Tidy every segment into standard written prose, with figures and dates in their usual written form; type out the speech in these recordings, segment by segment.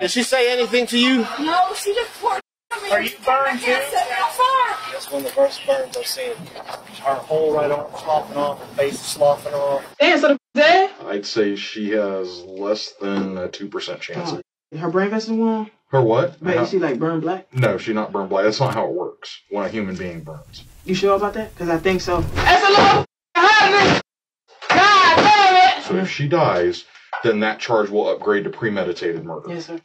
Did she say anything to you? No, she just poured me. Are you burned too? That's one of the worst burns I've seen. Her whole right arm sloughing off, her face is sloughing off. Damn, so the dead? I'd say she has less than a 2% chance. Her brain vessel wound? Her what? Wait, is she like burned black? No, she's not burned black. That's not how it works when a human being burns. You sure about that? Because I think so. That's a little happening! God damn it! So if she dies, then that charge will upgrade to premeditated murder. Yes, sir.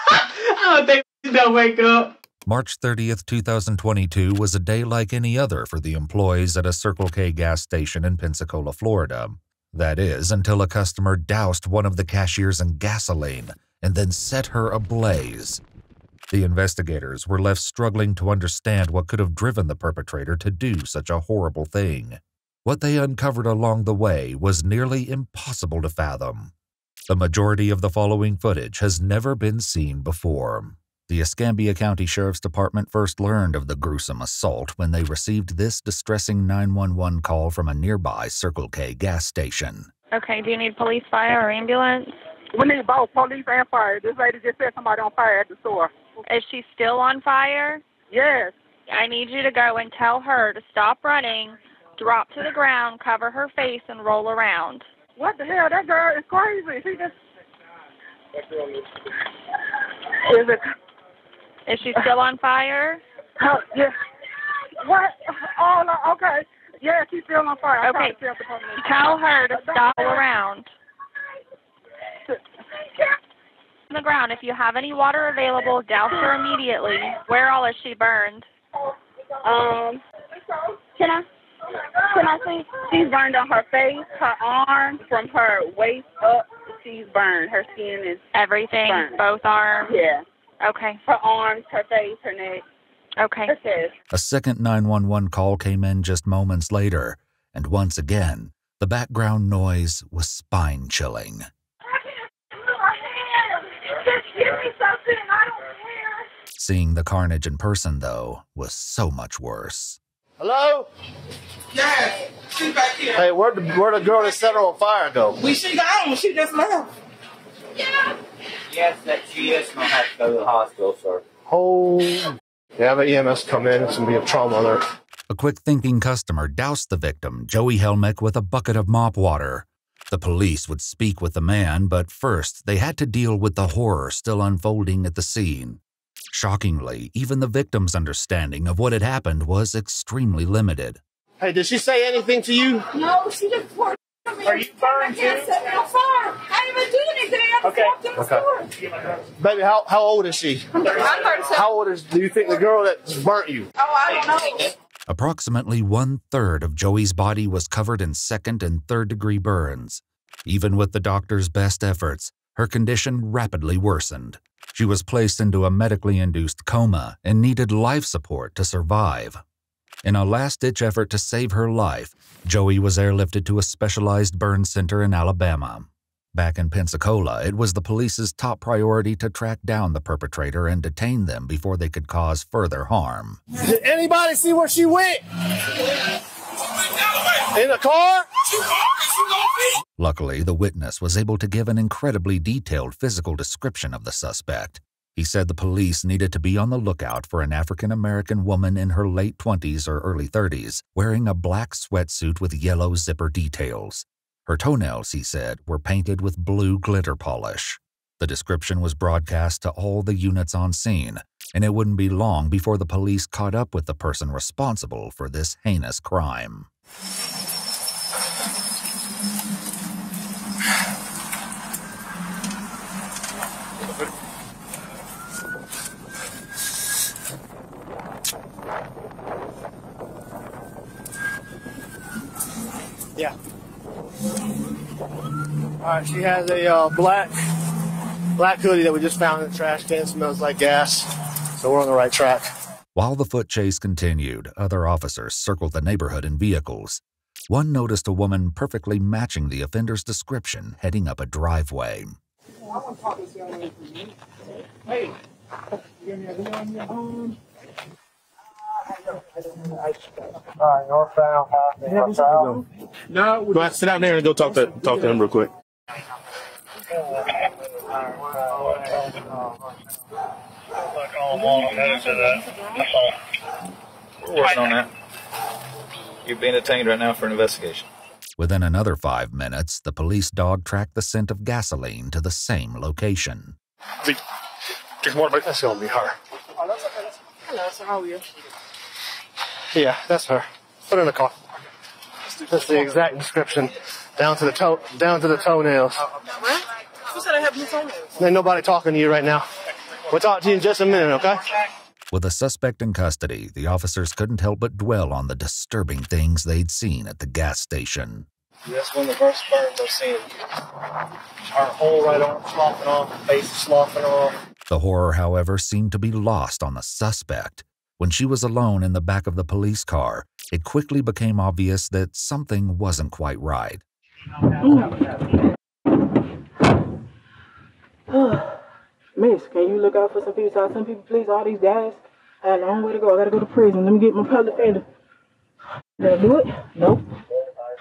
I don't think she don't wake up. March 30th, 2022 was a day like any other for the employees at a Circle K gas station in Pensacola, Florida. That is, until a customer doused one of the cashiers in gasoline and then set her ablaze. The investigators were left struggling to understand what could have driven the perpetrator to do such a horrible thing. What they uncovered along the way was nearly impossible to fathom. The majority of the following footage has never been seen before. The Escambia County Sheriff's Department first learned of the gruesome assault when they received this distressing 911 call from a nearby Circle K gas station. Okay, do you need police, fire, or ambulance? We need both, police and fire. This lady just said somebody on fire at the store. Is she still on fire? Yes. I need you to go and tell her to stop running, drop to the ground, cover her face, and roll around. What the hell? That girl is crazy. She just... Is she still on fire? Yeah. What? Oh, no, okay. Yeah, she's still on fire. Okay. Tell her to stop around. On the ground. If you have any water available, douse her immediately. Where all is she burned? Can I see? She's burned on her face, her arm, from her waist up. She's burned. Her skin is everything. Burned. Both arms. Yeah. Okay. Her arms, her face, her neck. Okay. Her chest. A second 911 call came in just moments later, and once again, the background noise was spine-chilling. Seeing the carnage in person, though, was so much worse. Hello? Yes, she's back here. Hey, where'd the girl that set her on fire go? She gone. She just left. Yeah. Yes, that she is going to have to go to the hospital, sir. Oh. Yeah, but EMS come in. It's going to be a trauma alert. A quick-thinking customer doused the victim, Joey Helmick, with a bucket of mop water. The police would speak with the man, but first they had to deal with the horror still unfolding at the scene. Shockingly, even the victim's understanding of what had happened was extremely limited. Hey, did she say anything to you? No, she just poured me. Are you burned too? Set me on fire. I didn't even do anything. I just walked in the store. Baby, how old is she? I'm 37. How old do you think the girl that burnt you? Oh, I don't know. Approximately 1/3 of Joey's body was covered in second and third-degree burns. Even with the doctor's best efforts, her condition rapidly worsened. She was placed into a medically induced coma and needed life support to survive. In a last-ditch effort to save her life, Joey was airlifted to a specialized burn center in Alabama. Back in Pensacola, it was the police's top priority to track down the perpetrator and detain them before they could cause further harm. Did anybody see where she went? In a car? Luckily, the witness was able to give an incredibly detailed physical description of the suspect. He said the police needed to be on the lookout for an African-American woman in her late 20s or early 30s, wearing a black sweatsuit with yellow zipper details. Her toenails, he said, were painted with blue glitter polish. The description was broadcast to all the units on scene, and it wouldn't be long before the police caught up with the person responsible for this heinous crime. Yeah. All right, she has a black hoodie that we just found in the trash can. Smells like gas, so we're on the right track. While the foot chase continued, other officers circled the neighborhood in vehicles. One noticed a woman perfectly matching the offender's description heading up a driveway. I want to talk to this young lady. Hey, you got me on your own? All right, northbound. No, Go ahead, sit down there and go talk to him real quick. We're working on that. You're being detained right now for an investigation. Within another 5 minutes, the police dog tracked the scent of gasoline to the same location. That's gonna be her. Oh, that's okay. Hello, sir. How are you? Yeah, that's her. Put her in the car. That's the exact description, down to the toenails. Who said I have blue toenails? Ain't nobody talking to you right now. We'll talk to you in just a minute, okay? With the suspect in custody, the officers couldn't help but dwell on the disturbing things they'd seen at the gas station. That's one of the worst burns I've seen. Her whole right arm sloughing off, face sloughing off. The horror, however, seemed to be lost on the suspect. When she was alone in the back of the police car, it quickly became obvious that something wasn't quite right. Miss, can you look out for some people, please? All these guys, I had a long way to go. I gotta go to prison. Let me get my public defender. Did I do it? Nope.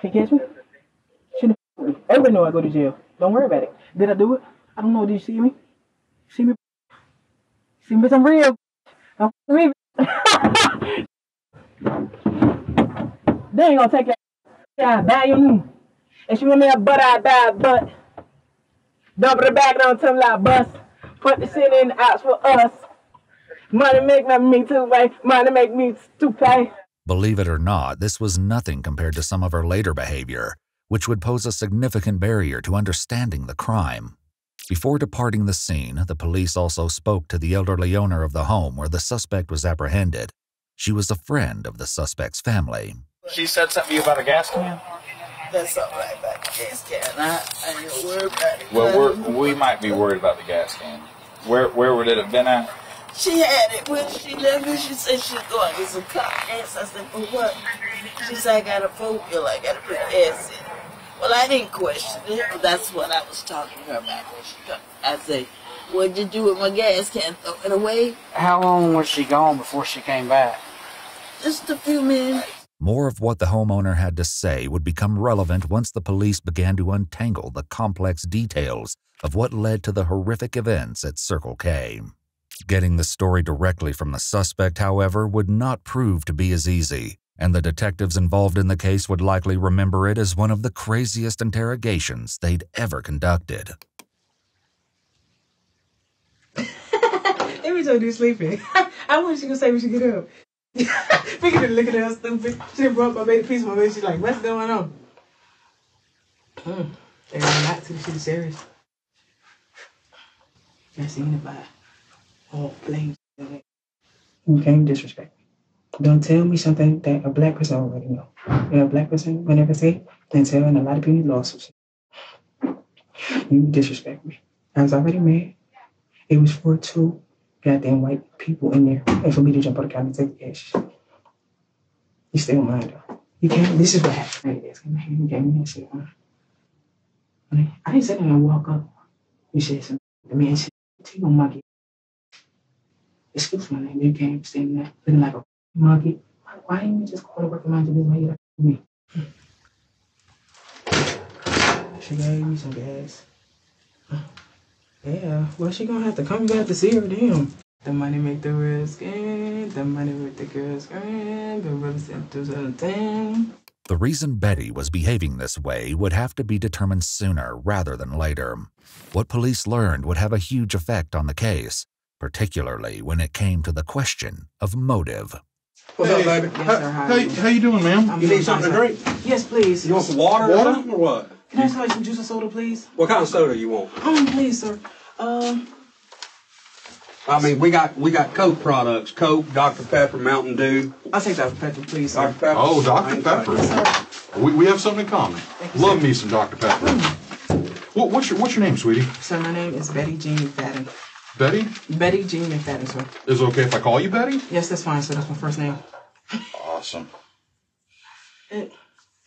Can you catch me? Shouldn't have me. Everybody know I go to jail. Don't worry about it. Did I do it? I don't know. Did you see me? See me? See me? I'm real. I'm real. They ain't gonna take that. I buy your knee. And she want me a butt, I buy a butt. Double the back on till I bust. Put the shit in the outs for us. Money make me too, right? Money make me stupid. Believe it or not, this was nothing compared to some of her later behavior, which would pose a significant barrier to understanding the crime. Before departing the scene, the police also spoke to the elderly owner of the home where the suspect was apprehended. She was a friend of the suspect's family. She said something to you about a gas can? That's something like that. Gas can. I ain't worried about it. Well, we might be worried about the gas can. Where would it have been at? She had it when she left me. She said she's going to get some gas. I said, for what? She said, I got a phobia. I got to put gas in. Well, I didn't question it. That's what I was talking to her about when she come. I said, what'd you do with my gas can? Throw it away? How long was she gone before she came back? Just a few minutes. More of what the homeowner had to say would become relevant once the police began to untangle the complex details of what led to the horrific events at Circle K. Getting the story directly from the suspect, however, would not prove to be as easy, and the detectives involved in the case would likely remember it as one of the craziest interrogations they'd ever conducted. Every time you're sleeping, I wish she could say we should get up. Figured to look at her stupid. She brought my baby piece of my baby. She's like, what's going on? They're not to the shit serious. I seen it by all flames. You can't disrespect me. Don't tell me something that a black person already know. You know, a black person would never say, and tell, and a lot of people lost some shit. You disrespect me. I was already mad. It was for 2 goddamn white people in there, and for me to jump on the counter and take the cash. You still mind though. You can't. This is what happened. You gave me that shit. I didn't say that I walk up. You said something. The man said, "You gonna monkey?" Excuse my name. You can't stand there looking like a monkey. Why didn't you just go to work and mind your business? Why you like me? She gave me some gas. Yeah, well, she gonna have to come. You gonna have to see her, damn. The money make the girl scream. The money make the girl scream. The represent 2010. The reason Betty was behaving this way would have to be determined sooner rather than later. What police learned would have a huge effect on the case, particularly when it came to the question of motive. What's up, baby? Yes, sir, how you doing, ma'am? You need something to drink? Yes, please. You want some water or something, or what? Can I have some juice and soda, please? What kind of soda you want? Please, sir. I mean, we got Coke products. Coke, Dr. Pepper, Mountain Dew. I'll take Dr. Pepper, please, sir. Dr. Pepper. Oh, Dr. Pepper. Yes, sir. We have something in common. Love me some Dr. Pepper. What's your name, sweetie? Sir, my name is Betty Jean McFadden. Betty? Betty Jean McFadden, sir. Is it okay if I call you Betty? Yes, that's fine, sir. That's my first name. Awesome.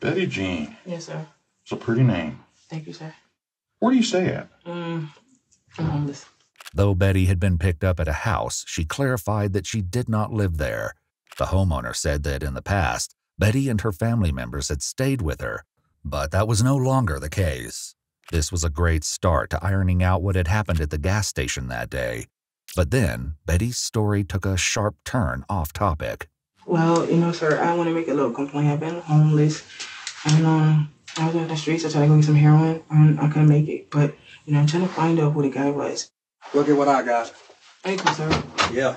Betty Jean. Yes, sir. It's a pretty name. Thank you, sir. Where do you stay at? I'm homeless. Though Betty had been picked up at a house, she clarified that she did not live there. The homeowner said that in the past, Betty and her family members had stayed with her, but that was no longer the case. This was a great start to ironing out what had happened at the gas station that day. But then, Betty's story took a sharp turn off topic. Well, sir, I want to make a little complaint. I've been homeless, and I was on the streets. I tried to go get some heroin, and I couldn't make it. But, I'm trying to find out who the guy was. Look at what I got. Thank you, sir. Yeah.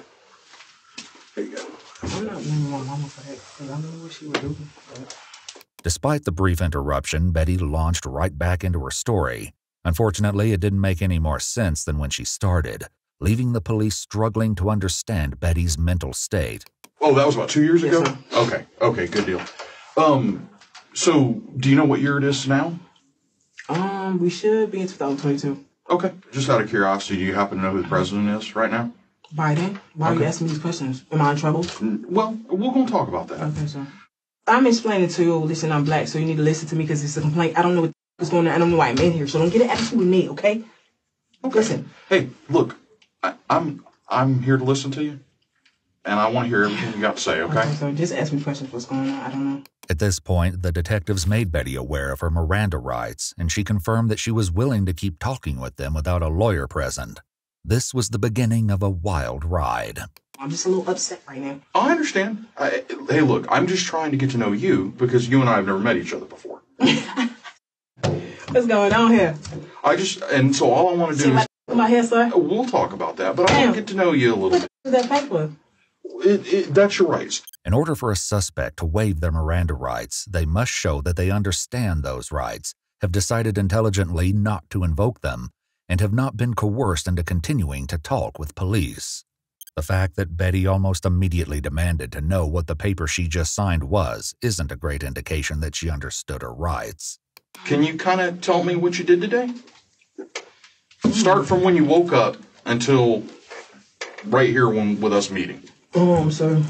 Here you go. I'm not blaming my mama for that, because I don't know what she was doing. But... Despite the brief interruption, Betty launched right back into her story. Unfortunately, it didn't make any more sense than when she started, leaving the police struggling to understand Betty's mental state. Oh, that was about 2 years ago? Sir. Okay, good deal. So, do you know what year it is now? We should be in 2022. Okay. Just out of curiosity, do you happen to know who the president is right now? Biden? Why are you asking me these questions? Am I in trouble? Well, we're going to talk about that. Okay, sir. I'm explaining to you, listen, I'm black, so you need to listen to me because it's a complaint. I don't know what's going on. I don't know why I'm in here, so don't get an attitude with me, okay? Listen. Hey, look, I'm here to listen to you, and I want to hear everything you got to say, okay? Okay, so just ask me questions. What's going on? I don't know. At this point, the detectives made Betty aware of her Miranda rights, and she confirmed that she was willing to keep talking with them without a lawyer present. This was the beginning of a wild ride. I'm just a little upset right now. I understand. Hey, look, I'm just trying to get to know you because you and I have never met each other before. What's going on here? And so all I want to do is... my hair, sir? We'll talk about that, but I want to get to know you a little bit. What is that paper? That's your rights. In order for a suspect to waive their Miranda rights, they must show that they understand those rights, have decided intelligently not to invoke them, and have not been coerced into continuing to talk with police. The fact that Betty almost immediately demanded to know what the paper she just signed was isn't a great indication that she understood her rights. Can you kind of tell me what you did today? Start from when you woke up until right here with us meeting. Sir,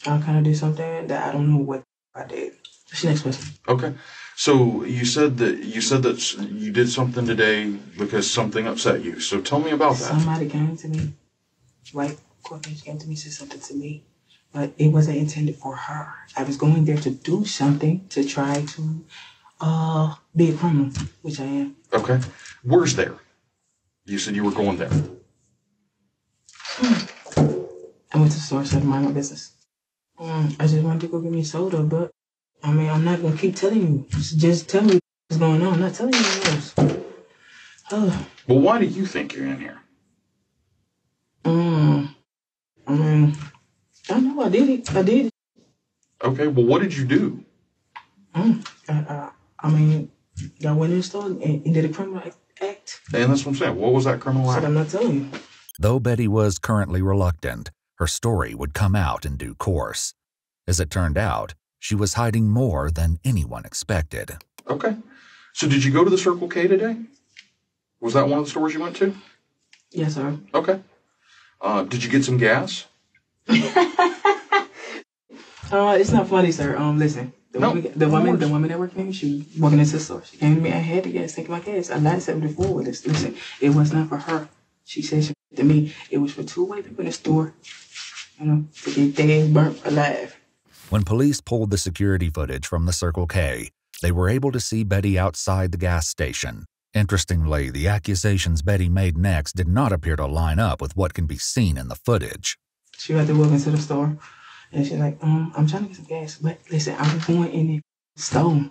I kind of did something that I don't know what I did. What's your next question? Okay. So you said that you did something today because something upset you. So tell me about that. Somebody came to me. White corporation came to me, said something to me, but it wasn't intended for her. I was going there to do something to try to be a criminal, which I am. Okay. Where's there? You said you were going there. I went to the store, so I had to mind my business. I just wanted to go get me soda, but I mean, I'm not going to keep telling you. Just tell me what's going on. I'm not telling you anything else. Well, why do you think you're in here? I mean, I know I did it. I did it. Okay, well, what did you do? I mean, I went in the store and did a criminal act. And that's what I'm saying. What was that criminal act? I'm not telling you. Though Betty was currently reluctant, her story would come out in due course. As it turned out, she was hiding more than anyone expected. Okay. So did you go to the Circle K today? Was that one of the stores you went to? Yes, sir. Okay. Did you get some gas? It's not funny, sir. Listen. The woman that worked for me, she walking into the store. She came to me, I had the gas, taking my gas. I lied 74 with this. Listen, it was not for her. She said to me, it was for two white people in the store, to get things burnt alive. When police pulled the security footage from the Circle K, they were able to see Betty outside the gas station. Interestingly, the accusations Betty made next did not appear to line up with what can be seen in the footage. She had to walk into the store, and she's like, I'm trying to get some gas, but listen, I was going in the store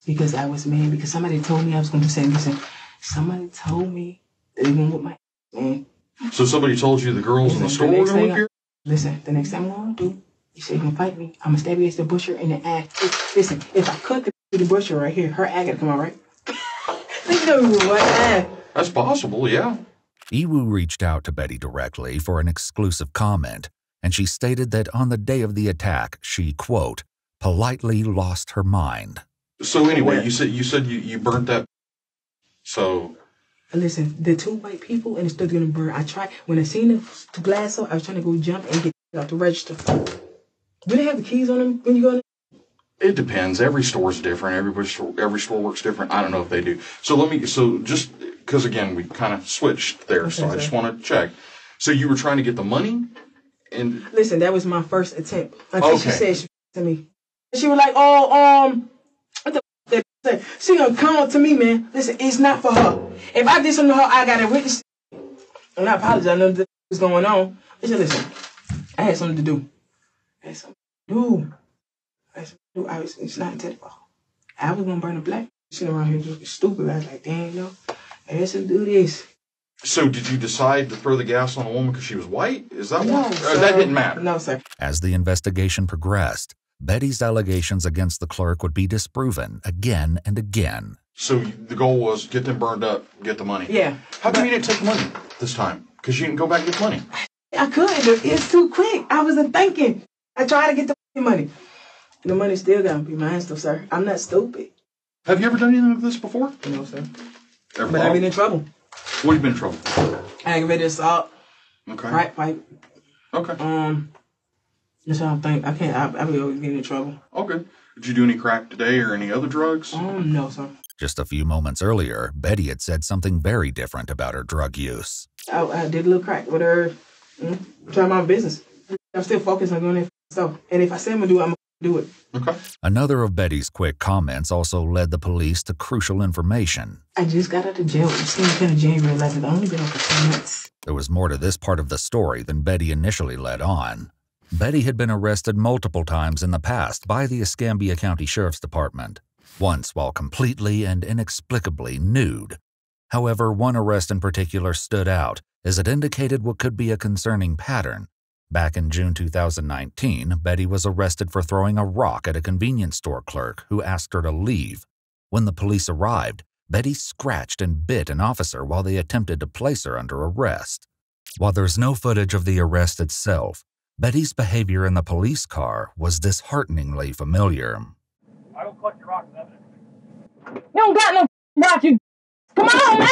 because I was mad, because somebody told me I was going to say, listen, somebody told me that they went with my man. So somebody told you the girls in the store were going to whip you? Listen, the next time I'm going to do, you say you're going to fight me, I'm going to stab you against the butcher in the eye. Listen, if I cut the butcher right here, her eye got to come out, right? That's possible, yeah. Iwu reached out to Betty directly for an exclusive comment, and she stated that on the day of the attack, she, quote, politely lost her mind. So anyway, you said you burnt that. So listen, the two white people and it's still gonna burn. I tried when I seen the glass up, I was trying to go jump and get out the register. Do they have the keys on them when you go in? It depends. Every store's different. Every store works different. I don't know if they do. So just because again we kind of switched there, so I just want to check. So you were trying to get the money, and listen, that was my first attempt until she said to me. She was like, "Oh, what the f-? She gonna come up to me, man. Listen, it's not for her. If I did something to her, I gotta witness. And I apologize. I know this was going on. I said, listen, I had something to do. It's not intentional. I was gonna burn a black shit around here looking stupid. I was like, damn, no, I had to do this. So did you decide to throw the gas on a woman because she was white? Is that No, what? sir. That didn't matter. No, sir. As the investigation progressed, Betty's allegations against the clerk would be disproven again and again. So the goal was get them burned up, get the money. Yeah. How come you didn't take money this time? Because you didn't go back and get money. I could, but it's too quick. I wasn't thinking. I tried to get the money. The money still gotta be mine, still, sir. I'm not stupid. Have you ever done anything like this before? No, sir. Ever? But I've been in trouble. What have you been in trouble? Aggravated assault. Okay. Crack pipe. Okay. That's what I think. I can't. I be always getting in trouble. Okay. Did you do any crack today or any other drugs? No, sir. Just a few moments earlier, Betty had said something very different about her drug use. I did a little crack with her. Try my business. I'm still focused on doing that stuff. And if I say I'm gonna do it, I'm gonna do it. Okay. Another of Betty's quick comments also led the police to crucial information. I just got out of jail. I'm still kind of January 11th. I've only been on for 2 months. There was more to this part of the story than Betty initially led on. Betty had been arrested multiple times in the past by the Escambia County Sheriff's Department, once while completely and inexplicably nude. However, one arrest in particular stood out as it indicated what could be a concerning pattern. Back in June 2019, Betty was arrested for throwing a rock at a convenience store clerk who asked her to leave. When the police arrived, Betty scratched and bit an officer while they attempted to place her under arrest. While there's no footage of the arrest itself, Betty's behavior in the police car was dishearteningly familiar. I will collect your rocks evidence. You don't got no rock, you. Come on, man!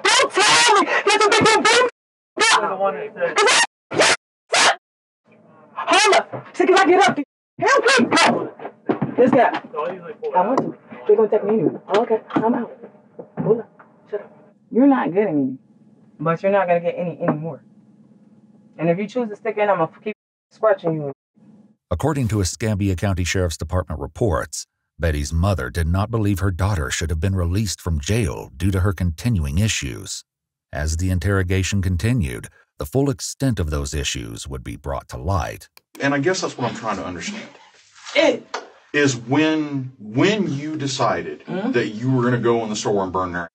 Don't tell me! That's a big boom! You're the one that said. Hold up! See, can I get up? Help me! Go! This guy. So I usually pull it I out. want to. They're going to take me anyway. Oh, okay, I'm out. Hold up. Shut up. You're not getting any. But you're not going to get any more. And if you choose to stick in, I'm going to keep scratching you. According to Escambia County Sheriff's Department reports, Betty's mother did not believe her daughter should have been released from jail due to her continuing issues. As the interrogation continued, the full extent of those issues would be brought to light. And I guess that's what I'm trying to understand. Is when you decided that you were going to go in the store and burn their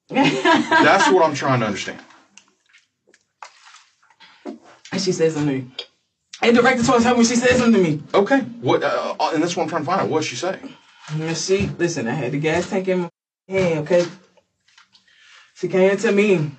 that's what I'm trying to understand. And she said something to me. And the director told her when she said something to me. Okay. What? And that's what I'm trying to find out. What'd she say? See, listen, I had the gas tank in my hand, okay? She came to me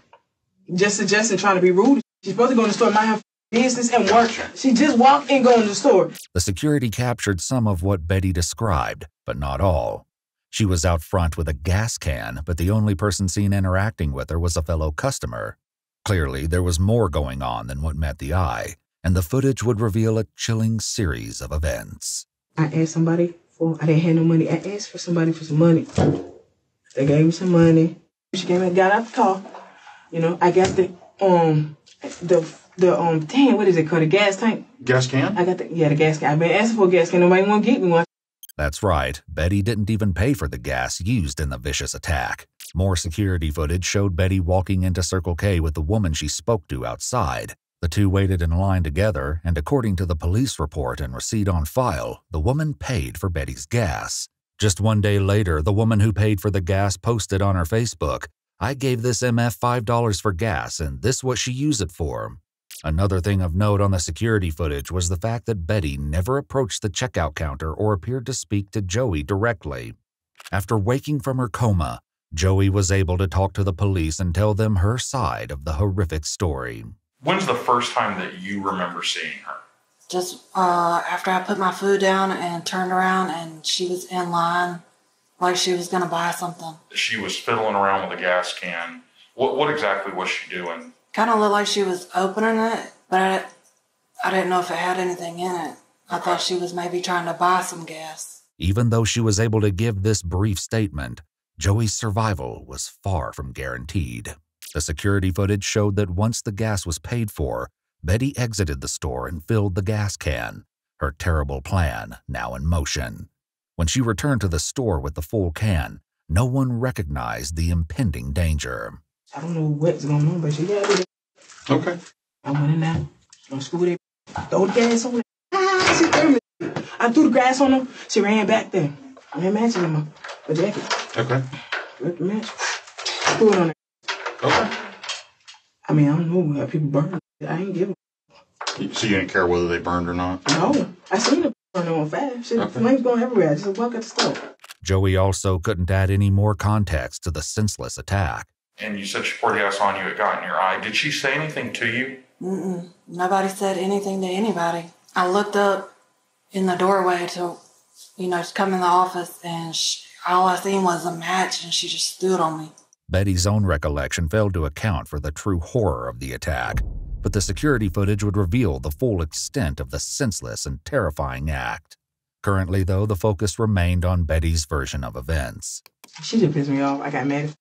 just suggesting trying to be rude. She's supposed to go in the store, mind her business and work. She just walked in, go in the store. The security captured some of what Betty described, but not all. She was out front with a gas can, but the only person seen interacting with her was a fellow customer. Clearly, there was more going on than what met the eye, and the footage would reveal a chilling series of events. I asked somebody I didn't have no money. I asked for somebody for some money. They gave me some money. She came and got out the car. You know, I got the dang, what is it called? The gas tank? Gas can? I got the gas can. I've been asking for a gas can. Nobody want to get me one. That's right, Betty didn't even pay for the gas used in the vicious attack. More security footage showed Betty walking into Circle K with the woman she spoke to outside. The two waited in line together, and according to the police report and receipt on file, the woman paid for Betty's gas. Just 1 day later, the woman who paid for the gas posted on her Facebook, "I gave this MF $5 for gas, and this what she used it for." Another thing of note on the security footage was the fact that Betty never approached the checkout counter or appeared to speak to Joey directly. After waking from her coma, Joey was able to talk to the police and tell them her side of the horrific story. When's the first time that you remember seeing her? Just after I put my food down and turned around and she was in line like she was going to buy something. She was fiddling around with a gas can. What exactly was she doing? Kind of looked like she was opening it, but I didn't know if it had anything in it. I thought she was maybe trying to buy some gas. Even though she was able to give this brief statement, Joey's survival was far from guaranteed. The security footage showed that once the gas was paid for, Betty exited the store and filled the gas can, her terrible plan now in motion. When she returned to the store with the full can, no one recognized the impending danger. I don't know what's going on, but she got it. Okay. I went in there, on school there, throw the gas on her. Ah, she threw me. I threw the grass on her. She ran back there. I had matches in my jacket. Okay. Ripped the match. Threw it on her. Okay. I mean, I don't know how people burn. I ain't giving. So you didn't care whether they burned or not? No. I seen her burn on fire. Shit, flames going everywhere. I just walk at the store. Joey also couldn't add any more context to the senseless attack. And you said she poured gas on you, it got in your eye. Did she say anything to you? Nobody said anything to anybody. I looked up in the doorway to, to come in the office, and all I seen was a match, and she just stood on me. Betty's own recollection failed to account for the true horror of the attack, but the security footage would reveal the full extent of the senseless and terrifying act. Currently, though, the focus remained on Betty's version of events. She just pissed me off. I got mad.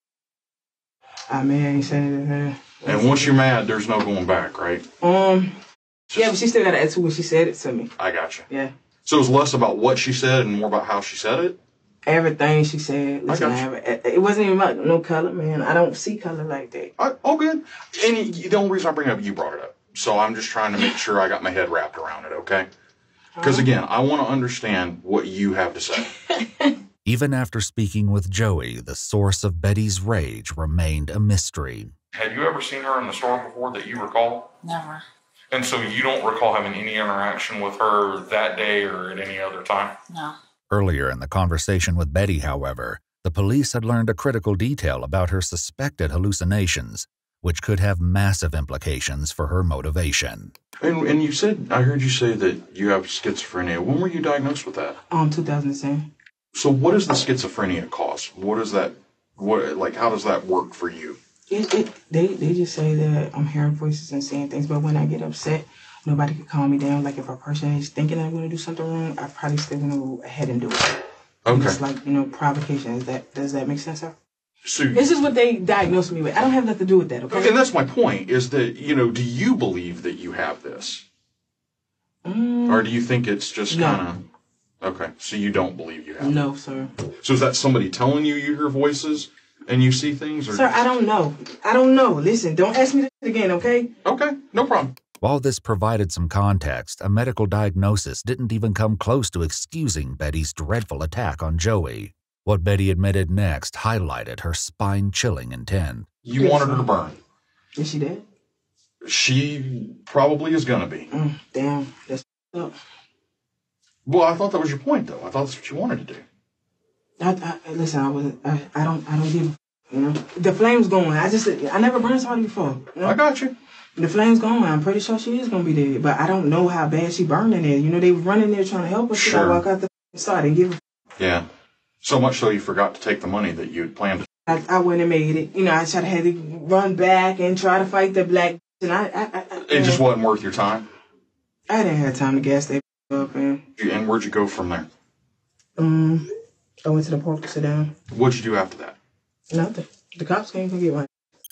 He said it. And once you're mad, there's no going back, right? Yeah, but she still got to attitude when she said it to me. I got you. Yeah. So it was less about what she said and more about how she said it? Everything she said. Listen, it wasn't even about no color, man. I don't see color like that. Oh, good. And the only reason I bring it up, you brought it up. So I'm just trying to make sure I got my head wrapped around it, okay? Because again, I want to understand what you have to say. Even after speaking with Joey, the source of Betty's rage remained a mystery. Had you ever seen her in the store before that you recall? Never. And so you don't recall having any interaction with her that day or at any other time? No. Earlier in the conversation with Betty, however, the police had learned a critical detail about her suspected hallucinations, which could have massive implications for her motivation. And you said, I heard you say that you have schizophrenia. When were you diagnosed with that? 2010. So what does the schizophrenia cause? What is that? How does that work for you? They just say that I'm hearing voices and saying things, but when I get upset, nobody can calm me down. Like if a person is thinking I'm going to do something wrong, I probably still going to go ahead and do it. Okay. It's like, provocation. Does that make sense, sir? So, this is what they diagnosed me with. I don't have nothing to do with that, okay? And that's my point, is that, do you believe that you have this? Or do you think it's just kind of... Okay, so you don't believe you have it? No, sir. So is that somebody telling you hear voices and you see things? Or sir, I don't know. I don't know. Listen, don't ask me this again, okay? Okay, no problem. While this provided some context, a medical diagnosis didn't even come close to excusing Betty's dreadful attack on Joey. What Betty admitted next highlighted her spine-chilling intent. You wanted her to burn. Is she dead? She probably is going to be. Damn, that's up. Well, I thought that was your point, though. I thought that's what you wanted to do. Listen, I don't give, the flame's going. I never burned somebody before. I got you. The flame's going. I'm pretty sure she is going to be dead, but I don't know how bad she burned in there. They were running there trying to help her. Sure. I walk out the side and give her. Yeah. So much so you forgot to take the money that you had planned to. I wouldn't have made it. I had to run back and try to fight the black. And it just wasn't worth your time? I didn't have time to gas that up. And where'd you go from there? I went to the park to sit down. What'd you do after that? Nothing. The cops came to get one.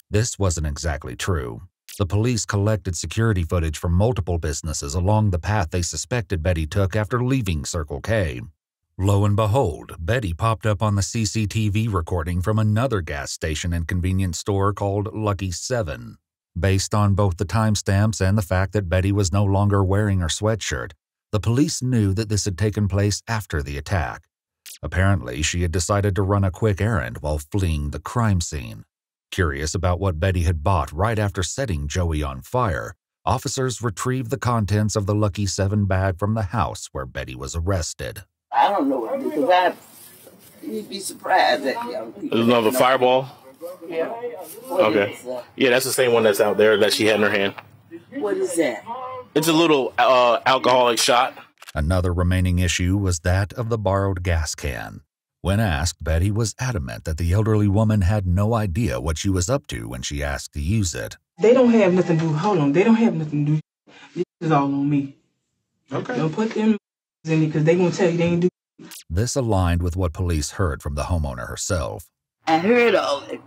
This wasn't exactly true. The police collected security footage from multiple businesses along the path they suspected Betty took after leaving Circle K. Lo and behold, Betty popped up on the CCTV recording from another gas station and convenience store called Lucky 7. Based on both the timestamps and the fact that Betty was no longer wearing her sweatshirt, the police knew that this had taken place after the attack. Apparently, she had decided to run a quick errand while fleeing the crime scene. Curious about what Betty had bought right after setting Joey on fire, officers retrieved the contents of the Lucky 7 bag from the house where Betty was arrested. I don't know what, because you'd be surprised at young people. There's another Fireball? Yeah. Okay. Yeah, that's the same one that's out there that she had in her hand. What is that? It's a little alcoholic shot. Another remaining issue was that of the borrowed gas can. When asked, Betty was adamant that the elderly woman had no idea what she was up to when she asked to use it. They don't have nothing to do. Hold on. They don't have nothing to do. This is all on me. Okay. Don't put them in because they going to tell you they ain't do. This aligned with what police heard from the homeowner herself. I heard all the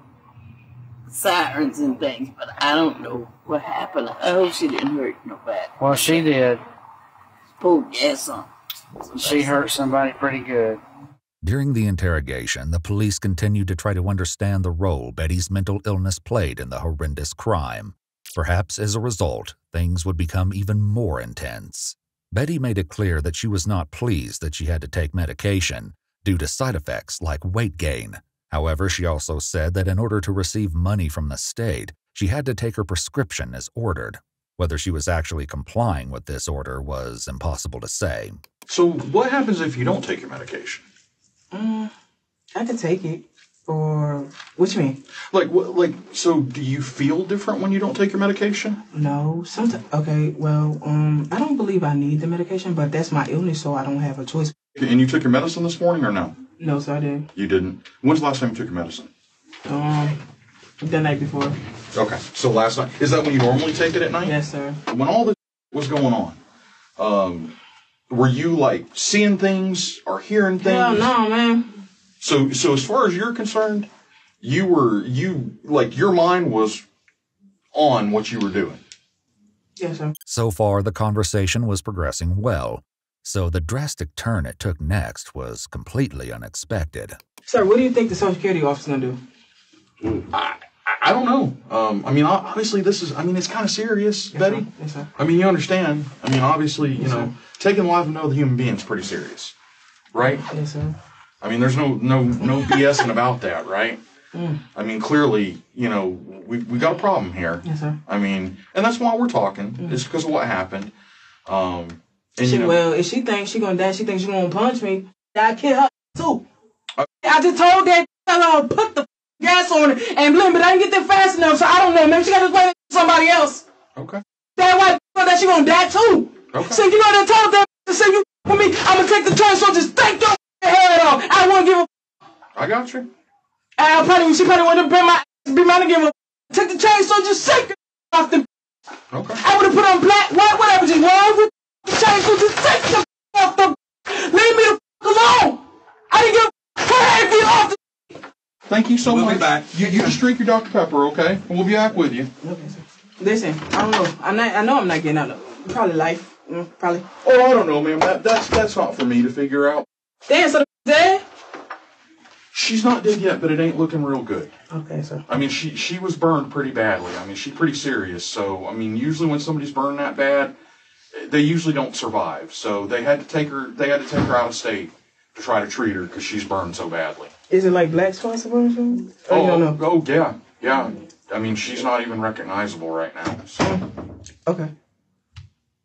sirens and things, but I don't know what happened. I hope she didn't hurt nobody. Well, she did. Pulled gas on. She hurt somebody pretty good. During the interrogation, the police continued to try to understand the role Betty's mental illness played in the horrendous crime. Perhaps as a result, things would become even more intense. Betty made it clear that she was not pleased that she had to take medication due to side effects like weight gain. However, she also said that in order to receive money from the state, she had to take her prescription as ordered. Whether she was actually complying with this order was impossible to say. So what happens if you don't take your medication? I can take it for, what you mean? So do you feel different when you don't take your medication? No, sometimes, okay, well, I don't believe I need the medication, but that's my illness, so I don't have a choice. And you took your medicine this morning or no? No, sir, I didn't. You didn't? When's the last time you took your medicine? The night before. Okay, so last night. Is that when you normally take it at night? Yes, sir. When all this was going on, were you like seeing things or hearing things? Hell no, man. So as far as you're concerned, your mind was on what you were doing. Yes, sir. So far, the conversation was progressing well, so the drastic turn it took next was completely unexpected. Sir, what do you think the Social Security office is going to do? I don't know. Obviously this is, it's kind of serious, Yes, Betty. sir. Yes, sir. You understand. Obviously, Yes, sir. taking the life of another human being is pretty serious, right? Yes, sir. There's no BSing about that, right? Clearly, we got a problem here. Yes, sir. And that's why we're talking. It's because of what happened. Well, if she thinks she's going to die, she thinks she's going to punch me, I kill her too. I just told that put the gas on it and blend, but I didn't get there fast enough, so I don't know. Maybe she got to wait for somebody else. Okay. That white that she gonna die too. Okay. So you know they told that to say you with me, I'm gonna take the turn, so just take your head off. I won't give a. I got you. She probably want to be mine again. Take the chain, so just shake it off the. Okay. I would have put on black, white, whatever you want with the chain, so just take the off the. Leave me the alone. I didn't give a off the. Thank you so much. We'll be back. You just drink your Dr. Pepper, okay? We'll be back with you. Okay, sir. Listen, I don't know. I know I'm not getting out of it. Probably life. Probably. Oh, I don't know, ma'am. That's not for me to figure out. Damn, so dead? She's not dead yet, but it ain't looking real good. Okay, sir. She was burned pretty badly. She's pretty serious. So, usually when somebody's burned that bad, they usually don't survive. So they had to take her out of state to try to treat her because she's burned so badly. Is it like black spots or something? Oh, you don't know? Oh, yeah. She's not even recognizable right now. So. Okay.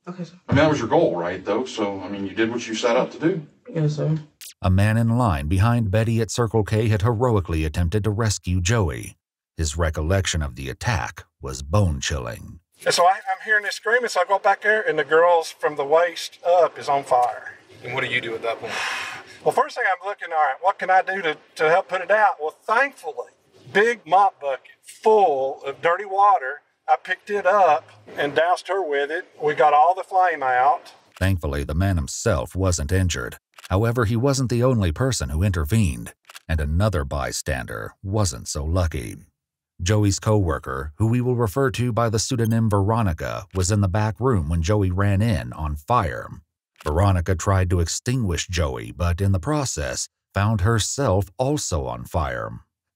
Okay, sir. That was your goal, right, though? So, you did what you set out to do. Yes, sir. A man in line behind Betty at Circle K had heroically attempted to rescue Joey. His recollection of the attack was bone-chilling. And so I'm hearing this screaming, so I go back there, and the girl's from the waist up is on fire. And what do you do at that point? Well, first thing I'm looking, all right, what can I do to help put it out? Well, thankfully, big mop bucket full of dirty water. I picked it up and doused her with it. We got all the flame out. Thankfully, the man himself wasn't injured. However, he wasn't the only person who intervened, and another bystander wasn't so lucky. Joey's co-worker, who we will refer to by the pseudonym Veronica, was in the back room when Joey ran in on fire. Veronica tried to extinguish Joey, but in the process, found herself also on fire.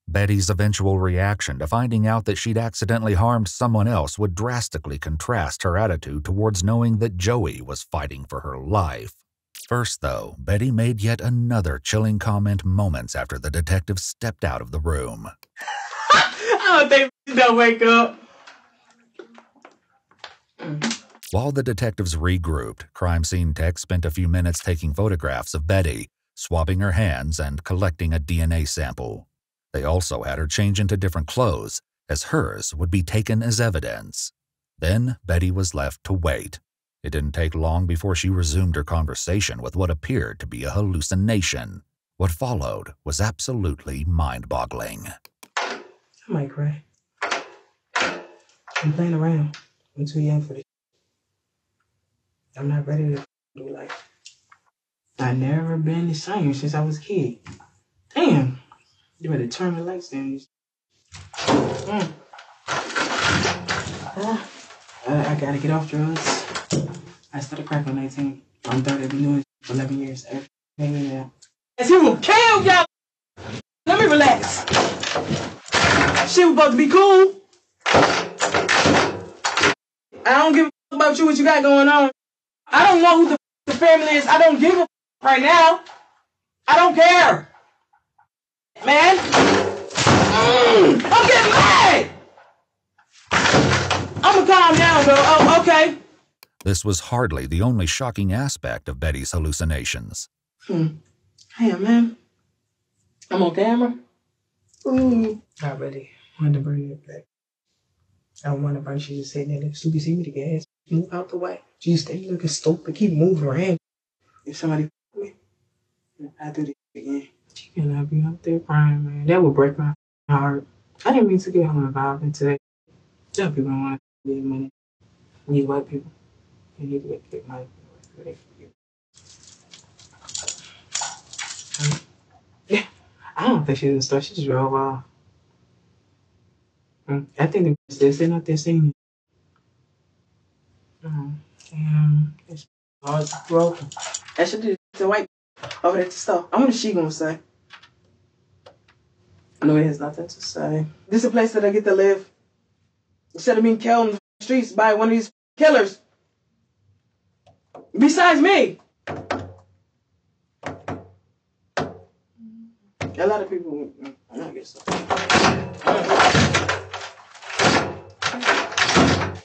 Betty's eventual reaction to finding out that she'd accidentally harmed someone else would drastically contrast her attitude towards knowing that Joey was fighting for her life. First, though, Betty made yet another chilling comment moments after the detective stepped out of the room. I don't think they'll wake up. While the detectives regrouped, crime scene techs spent a few minutes taking photographs of Betty, swabbing her hands and collecting a DNA sample. They also had her change into different clothes, as hers would be taken as evidence. Then Betty was left to wait. It didn't take long before she resumed her conversation with what appeared to be a hallucination. What followed was absolutely mind-boggling. I might cry. I'm playing around. I'm too young for this. I'm not ready to do life. I've never been the same since I was a kid. Damn. You better turn the lights down. I gotta get off drugs. I started crack on 19. I'm 30. I've been doing it for 11 years. Hanging out. He will kill y'all. Let me relax. She was supposed to be cool. I don't give a about you, what you got going on. I don't know who the family is. I don't give a right now. I don't care. Man. I'm getting mad. I'm gonna calm down, bro. Oh, okay. This was hardly the only shocking aspect of Betty's hallucinations. Hey, man. I'm on camera. Not ready. Wanted to bring it back. I don't want to bring. She just sitting there. So you see me the gas. Move out the way. She stay looking stupid. Keep moving around. If somebody me, I do this again. She cannot be up there crying, man. That would break my heart. I didn't mean to get her involved in today. Some people don't want to get money. These white people, they need to get money. Yeah, I don't think she was in the store. She just drove off. I think they're sitting out there singing. Damn, it's broken. That should do the white over there at the store. I wonder what she gonna say. No, it has nothing to say. This is a place that I get to live. Instead of being killed in the streets by one of these killers. Besides me. A lot of people, I guess so.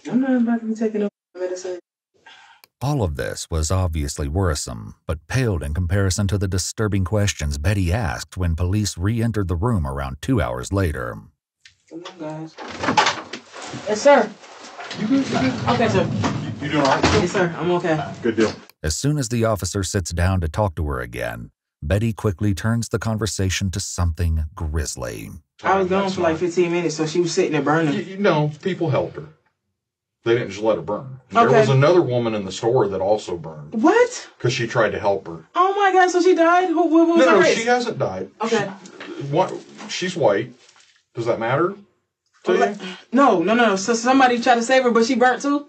I'm not about to be taking no medicine. All of this was obviously worrisome, but paled in comparison to the disturbing questions Betty asked when police re-entered the room around 2 hours later. Come on, guys. Yes, sir. You good? Okay, sir. You doing all right? Yes, sir. I'm okay. Good deal. As soon as the officer sits down to talk to her again, Betty quickly turns the conversation to something grisly. I was gone for like 15 minutes, so she was sitting there burning. No, people helped her. They didn't just let her burn. Okay. There was another woman in the store that also burned. What? Because she tried to help her. Oh my God, so she died? What was her race? She hasn't died. Okay. She's white. Does that matter to you? No. So somebody tried to save her, but she burnt too?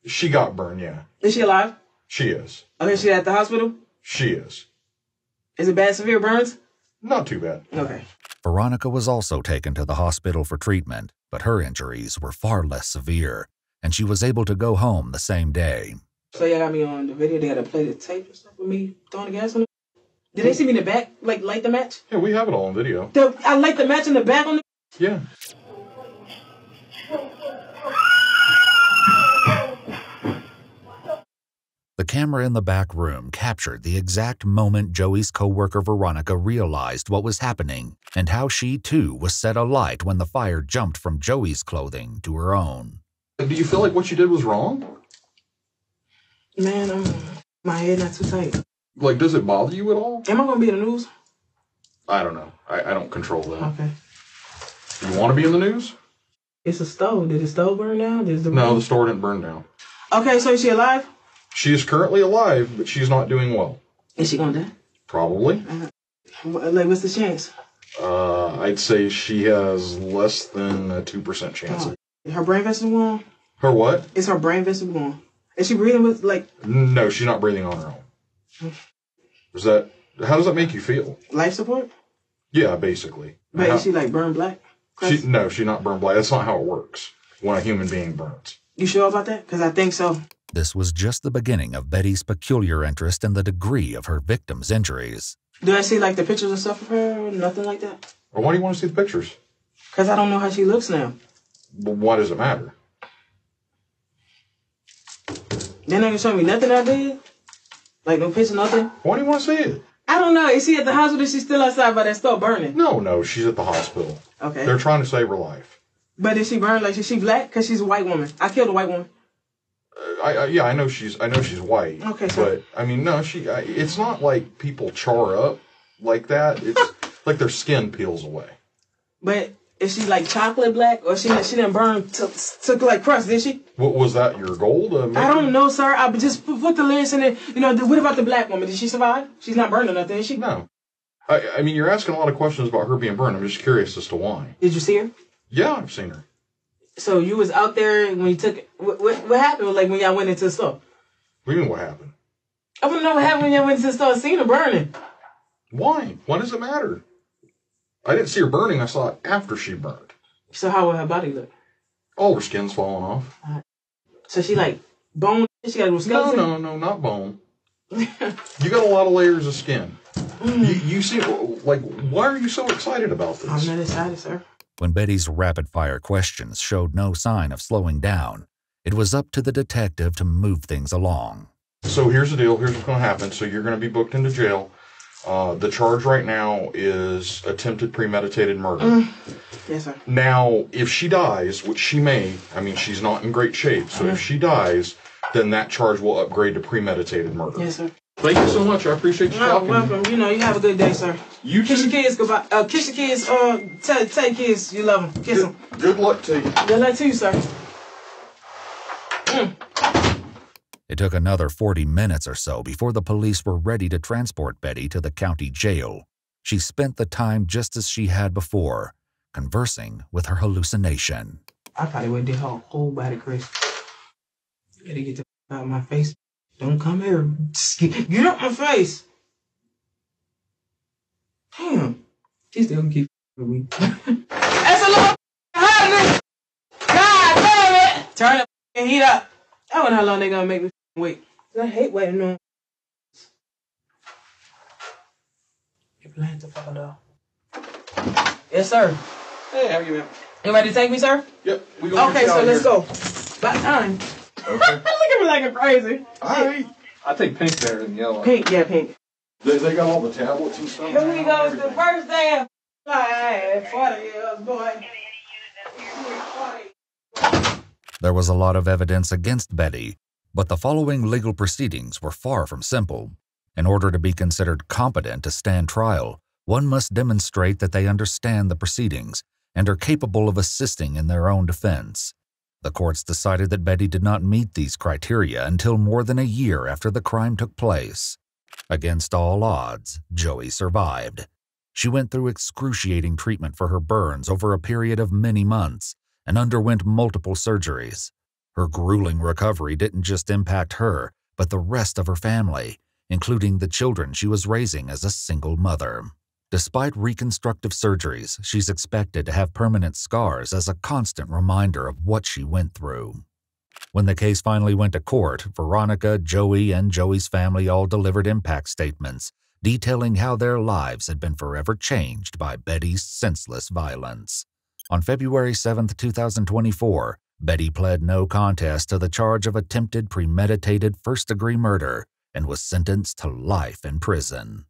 She got burned, yeah. Is she alive? She is. Okay, she at the hospital? She is. Is it bad, severe burns? Not too bad. Okay. Veronica was also taken to the hospital for treatment, but her injuries were far less severe, and she was able to go home the same day. So y'all got me on the video. They got to play the tape and stuff with me throwing the gas on it. Did they see me in the back, like light the match? Yeah, we have it all on video. I light the match in the back on the... Yeah. The camera in the back room captured the exact moment Joey's coworker Veronica realized what was happening and how she too was set alight when the fire jumped from Joey's clothing to her own. Do you feel like what you did was wrong? Man, my head not too tight. Like, does it bother you at all? Am I going to be in the news? I don't know. I don't control that. Okay. You want to be in the news? It's a stove. Did the stove burn down? No, the store didn't burn down. Okay, so is she alive? She is currently alive, but she's not doing well. Is she going to die? Probably. Like, what's the chance? I'd say she has less than a 2% chance. Her brain vessel gone? Her what? Is her brain vessel gone? Is she breathing with, like... No, she's not breathing on her own. How does that make you feel? Life support? Yeah, basically. But is she, like, burned black? No, she's not burned black. That's not how it works when a human being burns. You sure about that? Because I think so. This was just the beginning of Betty's peculiar interest in the degree of her victim's injuries. Do I see, like, the pictures and stuff of her or nothing like that? Well, why do you want to see the pictures? Because I don't know how she looks now. Well, why does it matter? They're not going to show me nothing I did? Like, no picture, nothing? Why do you want to see it? I don't know. Is she at the hospital? Is she still outside by that store burning? No, she's at the hospital. Okay. They're trying to save her life. But is she burned? Like, is she black? Because she's a white woman. I killed a white woman. I know she's white. Okay, so. But I mean, no, it's not like people char up like that. It's like their skin peels away. But is she like chocolate black, or she didn't burn took like crust? Did she? What was that? Your goal to make? I don't know, sir. I just put the lens in it. You know, what about the black woman? Did she survive? She's not burned or nothing, is she? No. I mean, you're asking a lot of questions about her being burned. I'm just curious as to why. Did you see her? Yeah, I've seen her. So you was out there when you took it. What happened? Like when y'all went into the store? What do you mean what happened? I want to know what happened when y'all went into the store and seen her burning. Why? Why does it matter? I didn't see her burning. I saw it after she burned. So how would her body look? All her skin's falling off. So she like bone? She got a skeleton? No, not bone. You got a lot of layers of skin. You see, like, why are you so excited about this? I'm not excited, sir. When Betty's rapid-fire questions showed no sign of slowing down, it was up to the detective to move things along. So here's the deal. Here's what's going to happen. So you're going to be booked into jail. The charge right now is attempted premeditated murder. Yes, sir. Now, if she dies, which she may, I mean, she's not in great shape, so if she dies, then that charge will upgrade to premeditated murder. Yes, sir. Thank you so much. I appreciate you talking. Welcome. You know, you have a good day, sir. You kiss your kids goodbye. Kiss your kids. Tell kids you love them. Kiss them. Good luck to you. Good luck to you, sir. It took another 40 minutes or so before the police were ready to transport Betty to the county jail. She spent the time just as she had before, conversing with her hallucination. I probably would have did her whole body crazy. Gotta get the out of my face. Don't come here. Just get out my face. Damn. She still keep with me. That's a lot happening. God damn it. Turn up and heat up. I wonder how long they gonna make me wait. I hate waiting on. Your plans are falling off. Yes, sir. Hey, how you, man? You ready to take me, sir? Yep. We gonna okay, so let's go. About time. Okay. Look at me like a crazy. All right. I think pink better than yellow. Pink, yeah, pink. They got all the tablets and stuff. Here we go. It's the first day of life. 40 years, boy. There was a lot of evidence against Betty, but the following legal proceedings were far from simple. In order to be considered competent to stand trial, one must demonstrate that they understand the proceedings and are capable of assisting in their own defense. The courts decided that Betty did not meet these criteria until more than a year after the crime took place. Against all odds, Joey survived. She went through excruciating treatment for her burns over a period of many months and underwent multiple surgeries. Her grueling recovery didn't just impact her, but the rest of her family, including the children she was raising as a single mother. Despite reconstructive surgeries, she's expected to have permanent scars as a constant reminder of what she went through. When the case finally went to court, Veronica, Joey, and Joey's family all delivered impact statements detailing how their lives had been forever changed by Betty's senseless violence. On February 7, 2024, Betty pled no contest to the charge of attempted premeditated first-degree murder and was sentenced to life in prison.